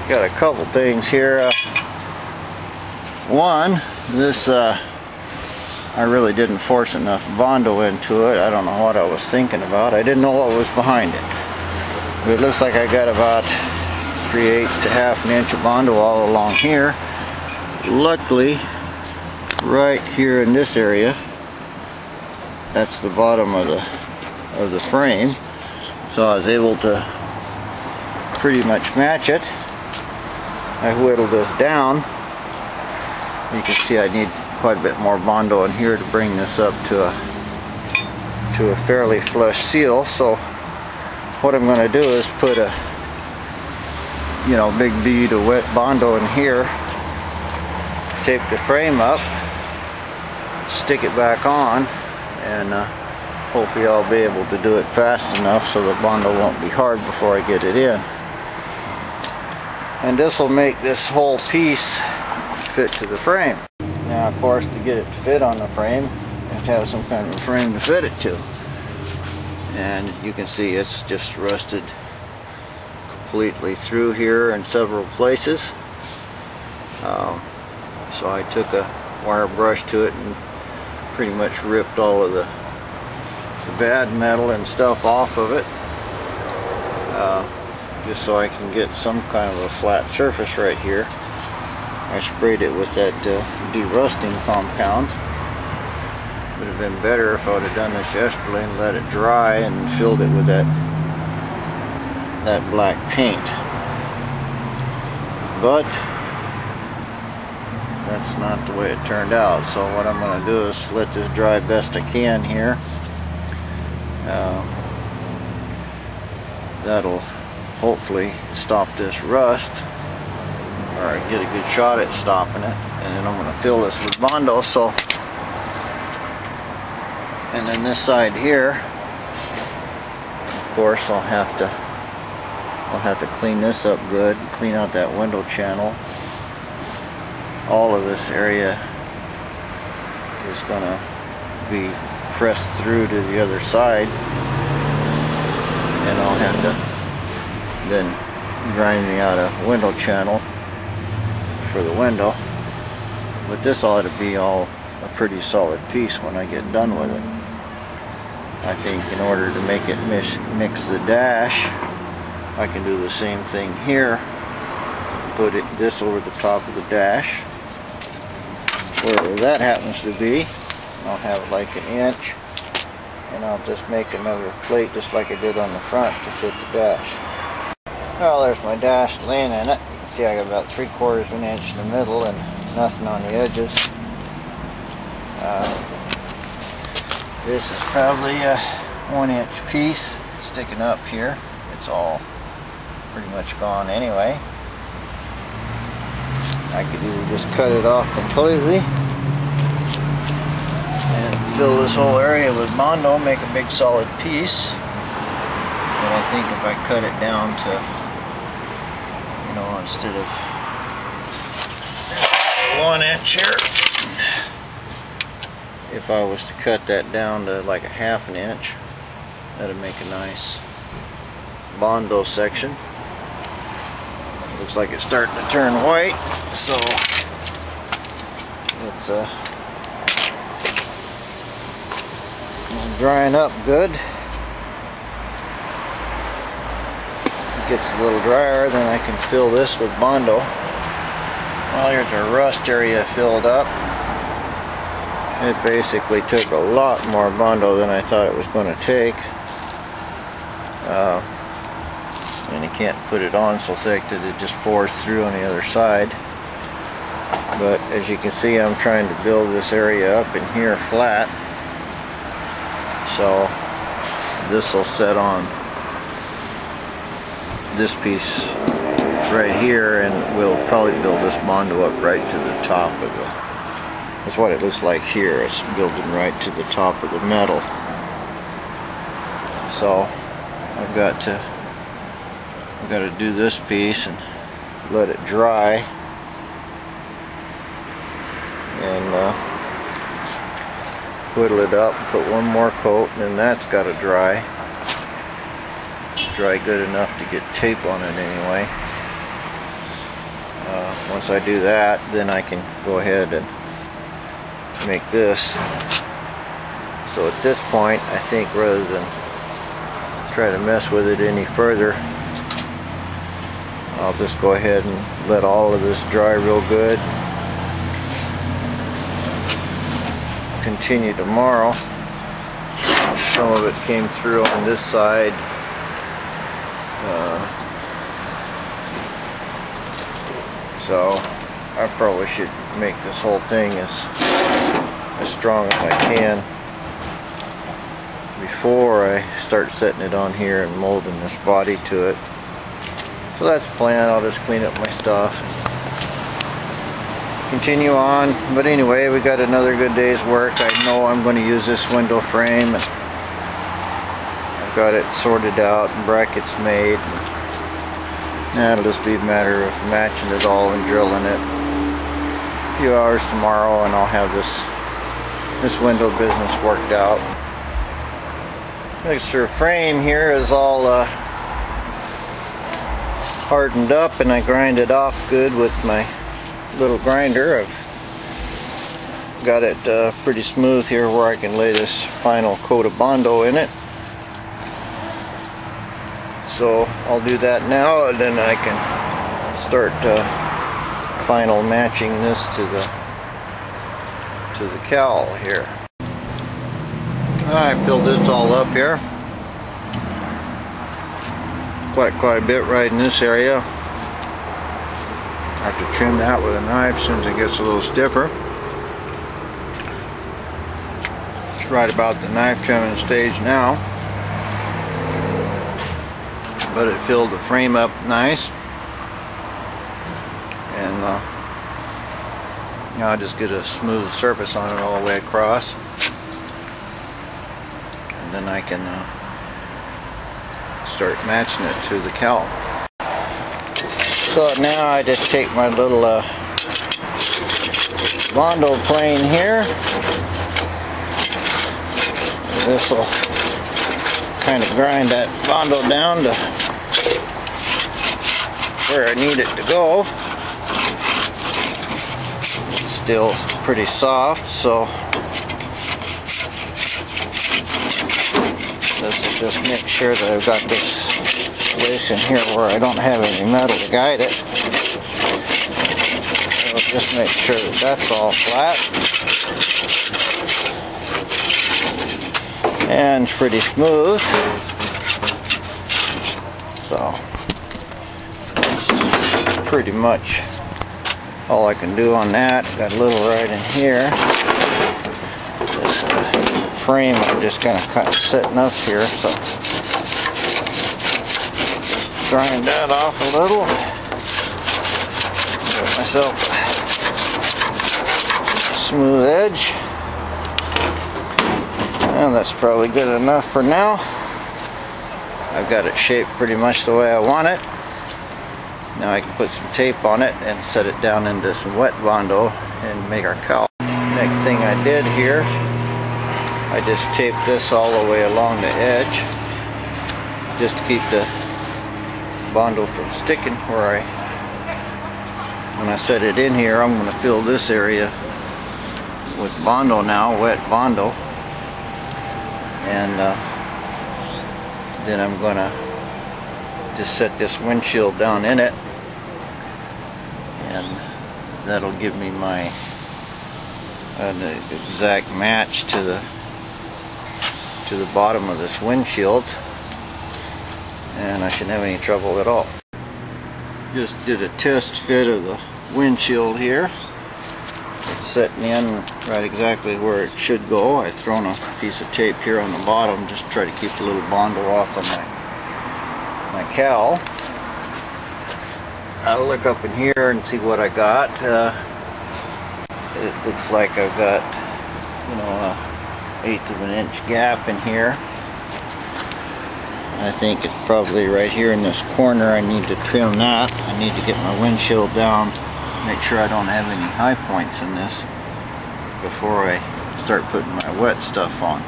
got a couple things here. One, this I really didn't force enough Bondo into it. I don't know what I was thinking about. I didn't know what was behind it. But it looks like I got about 3/8 to half an inch of Bondo all along here. Luckily, right here in this area, that's the bottom of the frame, so I was able to pretty much match it. I whittled this down. You can see I need quite a bit more Bondo in here to bring this up to a fairly flush seal. So what I'm going to do is put a big bead of wet Bondo in here, tape the frame up, stick it back on, and hopefully I'll be able to do it fast enough so the Bondo won't be hard before I get it in. And this will make this whole piece fit to the frame. Now, of course, to get it to fit on the frame, you have to have some kind of a frame to fit it to. And you can see it's just rusted completely through here in several places. So I took a wire brush to it and pretty much ripped all of the bad metal and stuff off of it, just so I can get some kind of a flat surface right here. I sprayed it with that de-rusting compound. Would have been better if I would have done this yesterday and let it dry and filled it with that black paint. But that's not the way it turned out. So what I'm going to do is let this dry best I can here. That'll hopefully stop this rust, or get a good shot at stopping it. And then I'm going to fill this with Bondo. So, and then this side here, of course, I'll have to clean this up good, clean out that window channel. All of this area is going to be pressed through to the other side, and I'll have to then grind me out a window channel for the window. But this ought to be all a pretty solid piece when I get done with it. I think in order to make it mix the dash, I can do the same thing here. Put this over the top of the dash, wherever that happens to be. I'll have it like 1 inch, and I'll just make another plate just like I did on the front to fit the dash. Well, there's my dash laying in it. See, I got about 3/4 of an inch in the middle and nothing on the edges. This is probably a 1-inch piece sticking up here. It's all pretty much gone anyway. I could either just cut it off completely and fill this whole area with Bondo, make a big solid piece. But I think if I cut it down to, instead of 1 inch here, if I was to cut that down to like a 1/2 inch, that'd make a nice Bondo section. Looks like it's starting to turn white, so it's drying up good. Gets a little drier, then I can fill this with Bondo. Well, here's our rust area filled up. It basically took a lot more Bondo than I thought it was going to take. And you can't put it on so thick that it just pours through on the other side. But as you can see, I'm trying to build this area up in here flat. So this will set on this piece right here, and we'll probably build this Bondo up right to the top of the, that's what it looks like here. It's building right to the top of the metal. So I've got to do this piece and let it dry, and whittle it up, put one more coat, and then that's got to dry good enough to get tape on it anyway. Once I do that, then I can go ahead and make this. So at this point, I think rather than try to mess with it any further, I'll just go ahead and let all of this dry real good. Continue tomorrow. Some of it came through on this side. So I probably should make this whole thing as strong as I can before I start setting it on here and molding this body to it. So that's the plan. I'll just clean up my stuff, continue on. But anyway, we got another good day's work. I know I'm going to use this window frame, and I've got it sorted out and brackets made. Now it'll just be a matter of matching it all and drilling it. A few hours tomorrow and I'll have this window business worked out. This frame here is all hardened up, and I grind it off good with my little grinder. I've got it pretty smooth here where I can lay this final coat of Bondo in it. So I'll do that now, and then I can start final matching this to the cowl here. I filled this all up here. Quite a bit right in this area. I have to trim that with a knife as soon as it gets a little stiffer. It's right about the knife trimming stage now. But it filled the frame up nice, and now I just get a smooth surface on it all the way across, and then I can start matching it to the cowl. So now I just take my little Bondo plane here. This will kind of grind that Bondo down to where I need it to go. It's still pretty soft, so this will just make sure that I've got this place in here where I don't have any metal to guide it. So just make sure that that's all flat and pretty smooth. So that's pretty much all I can do on that. Got a little right in here. This frame I'm just kind of setting up here, so grind that off a little. Get myself a smooth edge. And that's probably good enough for now. I've got it shaped pretty much the way I want it. Now I can put some tape on it and set it down into some wet Bondo and make our cowl. Next thing I did here, I just taped this all the way along the edge just to keep the Bondo from sticking where when I set it in here, I'm going to fill this area with Bondo now, wet Bondo. And then I'm going to just set this windshield down in it, and that'll give me my an exact match to the bottom of this windshield, and I shouldn't have any trouble at all. Just did a test fit of the windshield here. It's setting in right exactly where it should go. I've thrown a piece of tape here on the bottom just to try to keep the little Bondo off of my cowl. I'll look up in here and see what I got. It looks like I've got, you know, 1/8 of an inch gap in here. I think it's probably right here in this corner. I need to trim that. I need to get my windshield down, make sure I don't have any high points in this before I start putting my wet stuff on.